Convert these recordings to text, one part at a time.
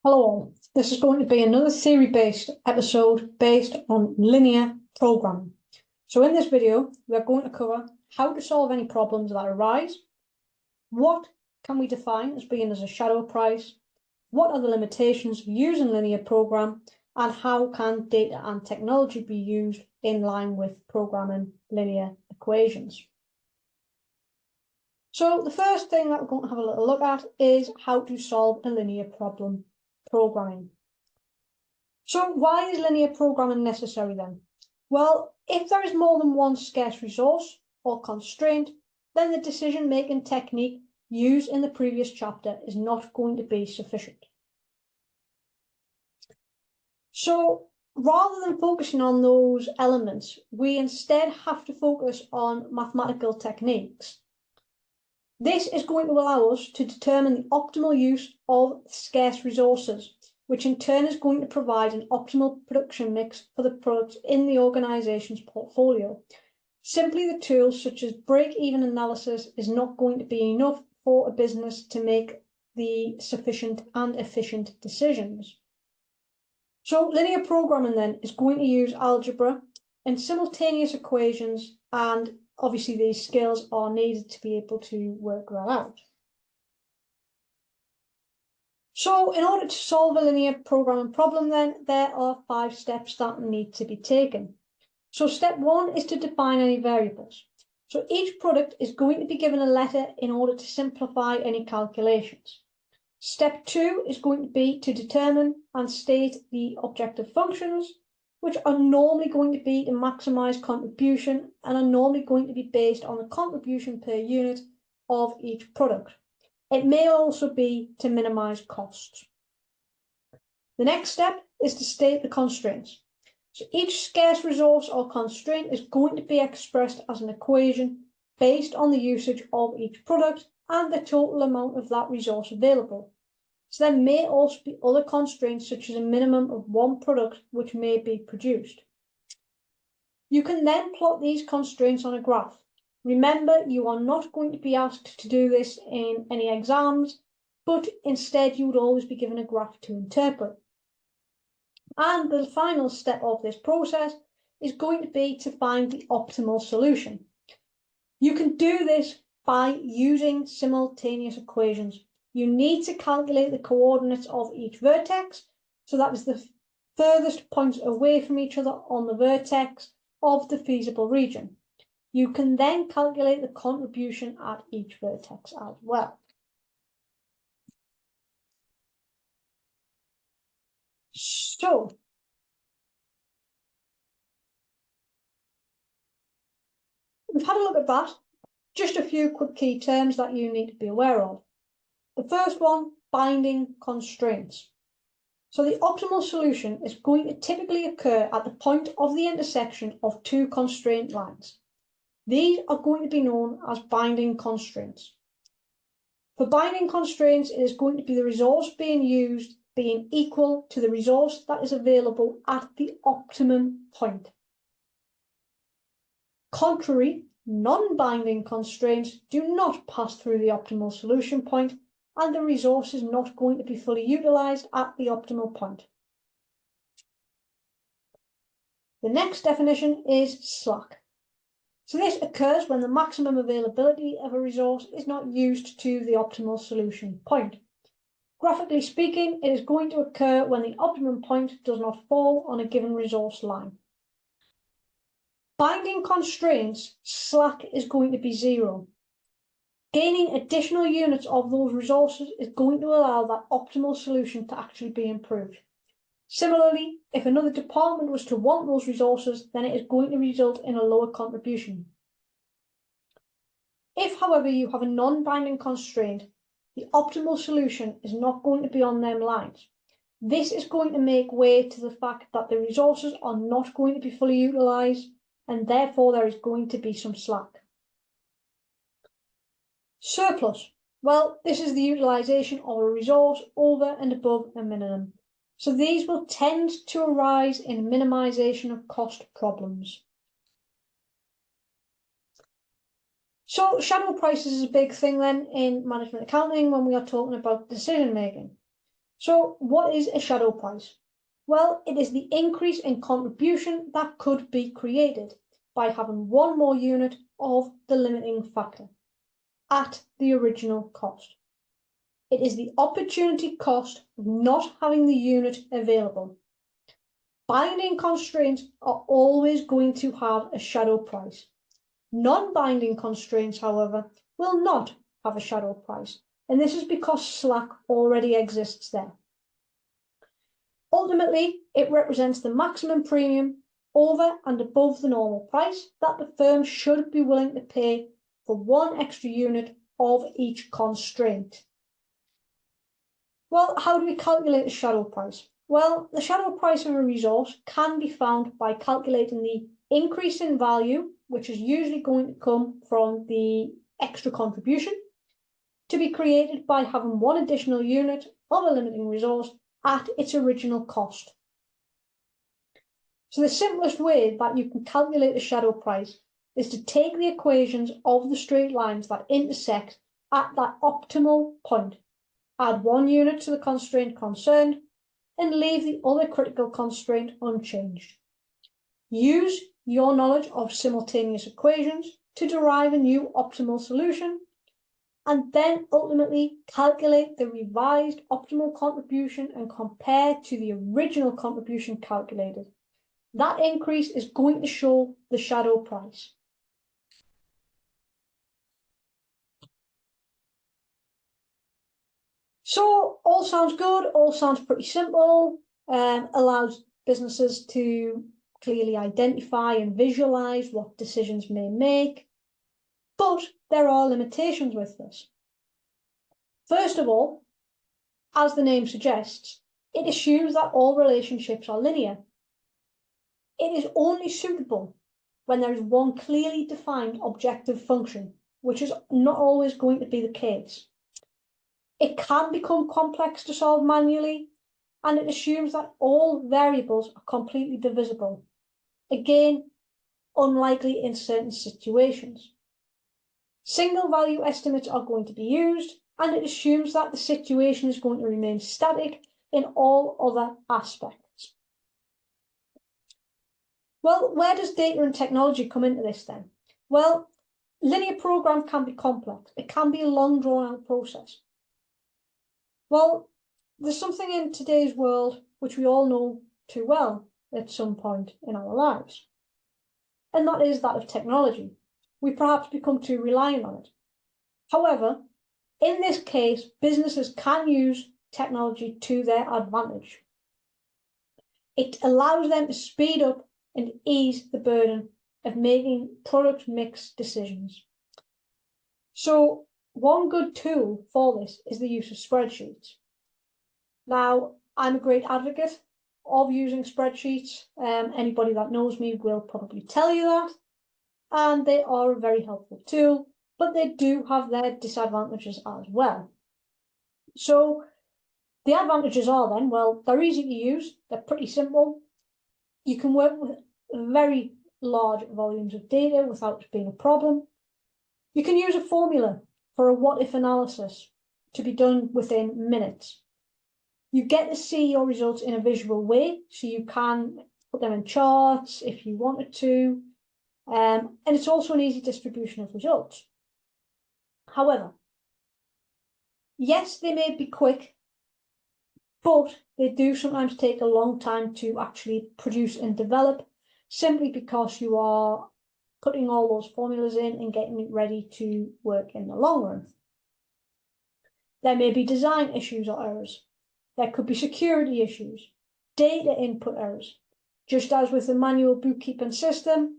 Hello all, this is going to be another theory-based episode based on linear programming. So in this video, we're going to cover how to solve any problems that arise, what can we define as being as a shadow price, what are the limitations of using linear program, and how can data and technology be used in line with programming linear equations. So the first thing that we're going to have a little look at is how to solve a linear problem programming. So why is linear programming necessary then? Well, if there is more than one scarce resource or constraint, then the decision-making technique used in the previous chapter is not going to be sufficient. So rather than focusing on those elements, we instead have to focus on mathematical techniques. This is going to allow us to determine the optimal use of scarce resources, which in turn is going to provide an optimal production mix for the products in the organization's portfolio. Simply the tools such as break-even analysis is not going to be enough for a business to make the sufficient and efficient decisions. So linear programming then is going to use algebra and simultaneous equations, and obviously these skills are needed to be able to work that out. So in order to solve a linear programming problem then, there are 5 steps that need to be taken. So step 1 is to define any variables. So each product is going to be given a letter in order to simplify any calculations. Step 2 is going to be to determine and state the objective functions, which are normally going to be to maximize contribution and are normally going to be based on the contribution per unit of each product. It may also be to minimize costs. The next step is to state the constraints. So each scarce resource or constraint is going to be expressed as an equation based on the usage of each product and the total amount of that resource available. So there may also be other constraints, such as a minimum of 1 product which may be produced. You can then plot these constraints on a graph. Remember, you are not going to be asked to do this in any exams, but instead you would always be given a graph to interpret. And the final step of this process is going to be to find the optimal solution. You can do this by using simultaneous equations. You need to calculate the coordinates of each vertex, so that is the furthest points away from each other on the vertex of the feasible region. You can then calculate the contribution at each vertex as well. So, we've had a look at that. Just a few quick key terms that you need to be aware of. The first one, binding constraints. So the optimal solution is going to typically occur at the point of the intersection of 2 constraint lines. These are going to be known as binding constraints. For binding constraints, it is going to be the resource being used being equal to the resource that is available at the optimum point. Contrary, non-binding constraints do not pass through the optimal solution point, and the resource is not going to be fully utilized at the optimal point. The next definition is slack. So this occurs when the maximum availability of a resource is not used to the optimal solution point. Graphically speaking, it is going to occur when the optimum point does not fall on a given resource line. Binding constraints, slack is going to be 0. Gaining additional units of those resources is going to allow that optimal solution to actually be improved. Similarly, if another department was to want those resources, then it is going to result in a lower contribution. If, however, you have a non-binding constraint, the optimal solution is not going to be on them lines. This is going to make way to the fact that the resources are not going to be fully utilized, and therefore there is going to be some slack. Surplus. Well, this is the utilization of a resource over and above a minimum. So these will tend to arise in minimization of cost problems. So shadow prices is a big thing then in management accounting when we are talking about decision making. So what is a shadow price? Well, it is the increase in contribution that could be created by having one more unit of the limiting factor at the original cost. It is the opportunity cost of not having the unit available. Binding constraints are always going to have a shadow price. Non-binding constraints, however, will not have a shadow price, and this is because slack already exists there. Ultimately, it represents the maximum premium over and above the normal price that the firm should be willing to pay for one extra unit of each constraint. Well, how do we calculate the shadow price? Well, the shadow price of a resource can be found by calculating the increase in value, which is usually going to come from the extra contribution, to be created by having one additional unit of a limiting resource at its original cost. So the simplest way that you can calculate the shadow price is to take the equations of the straight lines that intersect at that optimal point, add one unit to the constraint concerned, and leave the other critical constraint unchanged. Use your knowledge of simultaneous equations to derive a new optimal solution, and then ultimately calculate the revised optimal contribution and compare to the original contribution calculated. That increase is going to show the shadow price. So all sounds good, all sounds pretty simple, allows businesses to clearly identify and visualize what decisions may make, but there are limitations with this. First of all, as the name suggests, it assumes that all relationships are linear. It is only suitable when there is one clearly defined objective function, which is not always going to be the case. It can become complex to solve manually, and it assumes that all variables are completely divisible. Again, unlikely in certain situations. Single value estimates are going to be used, and it assumes that the situation is going to remain static in all other aspects. Well, where does data and technology come into this then? Well, linear programs can be complex. It can be a long drawn out process. Well, there's something in today's world which we all know too well at some point in our lives, and that is that of technology. We perhaps become too reliant on it. However, in this case, businesses can use technology to their advantage. It allows them to speed up and ease the burden of making product mix decisions. So one good tool for this is the use of spreadsheets. Now, I'm a great advocate of using spreadsheets. Anybody that knows me will probably tell you that. And they are a very helpful tool, but they do have their disadvantages as well. So the advantages are then, well, they're easy to use, they're pretty simple. You can work with very large volumes of data without it being a problem. You can use a formula for a what-if analysis to be done within minutes. You get to see your results in a visual way, so you can put them in charts if you wanted to, and it's also an easy distribution of results. However, yes, they may be quick, but they do sometimes take a long time to actually produce and develop, simply because you are putting all those formulas in and getting it ready to work in the long run. There may be design issues or errors. There could be security issues, data input errors. Just as with the manual bookkeeping system,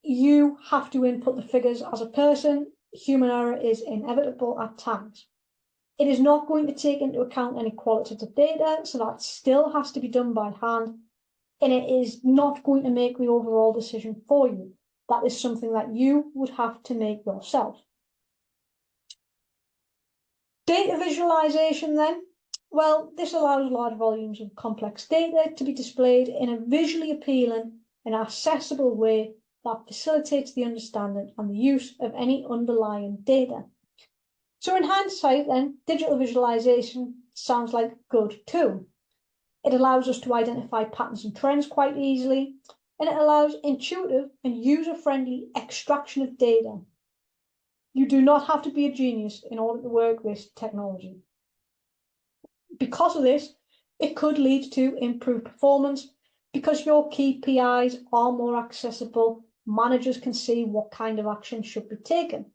you have to input the figures as a person. Human error is inevitable at times. It is not going to take into account any qualitative data, so that still has to be done by hand, and it is not going to make the overall decision for you. That is something that you would have to make yourself. Data visualization then. Well, this allows large volumes of complex data to be displayed in a visually appealing and accessible way that facilitates the understanding and the use of any underlying data. So in hindsight then, digital visualization sounds like a good tool. It allows us to identify patterns and trends quite easily, and it allows intuitive and user-friendly extraction of data. You do not have to be a genius in order to work with technology. Because of this, it could lead to improved performance because your KPIs are more accessible. Managers can see what kind of action should be taken.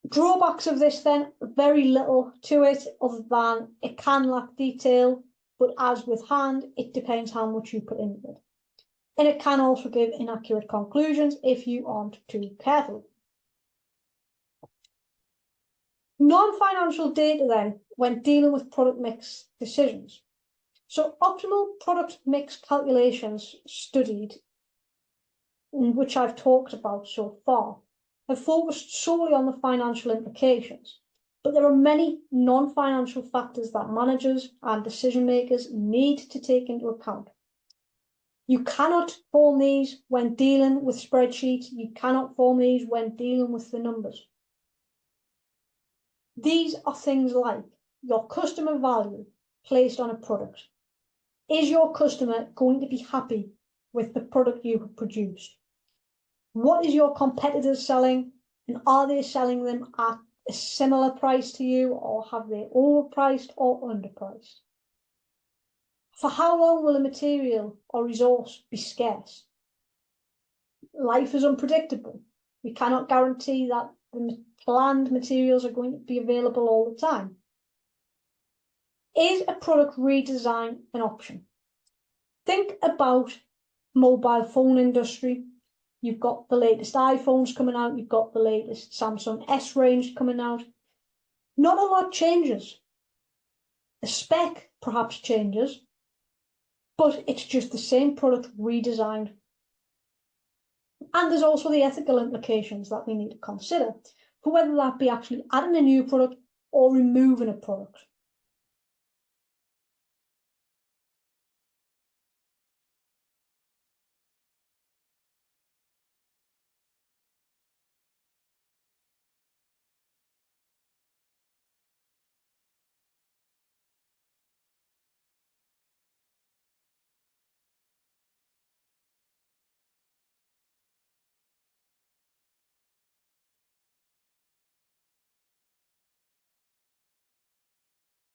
Drawbacks of this then, very little to it other than it can lack detail, but as with hand, it depends how much you put into it. And it can also give inaccurate conclusions if you aren't too careful. Non-financial data then, when dealing with product mix decisions. So optimal product mix calculations studied, which I've talked about so far, have focused solely on the financial implications, but there are many non-financial factors that managers and decision makers need to take into account. You cannot form these when dealing with spreadsheets. You cannot form these when dealing with the numbers. These are things like your customer value placed on a product. Is your customer going to be happy with the product you have produced? What is your competitors selling, and are they selling them at a similar price to you, or have they overpriced or underpriced? For how long will a material or resource be scarce? Life is unpredictable. We cannot guarantee that the planned materials are going to be available all the time. Is a product redesign an option? Think about mobile phone industry. You've got the latest iPhones coming out. You've got the latest Samsung S range coming out. Not a lot changes. The spec perhaps changes, but it's just the same product redesigned. And there's also the ethical implications that we need to consider for whether that be actually adding a new product or removing a product.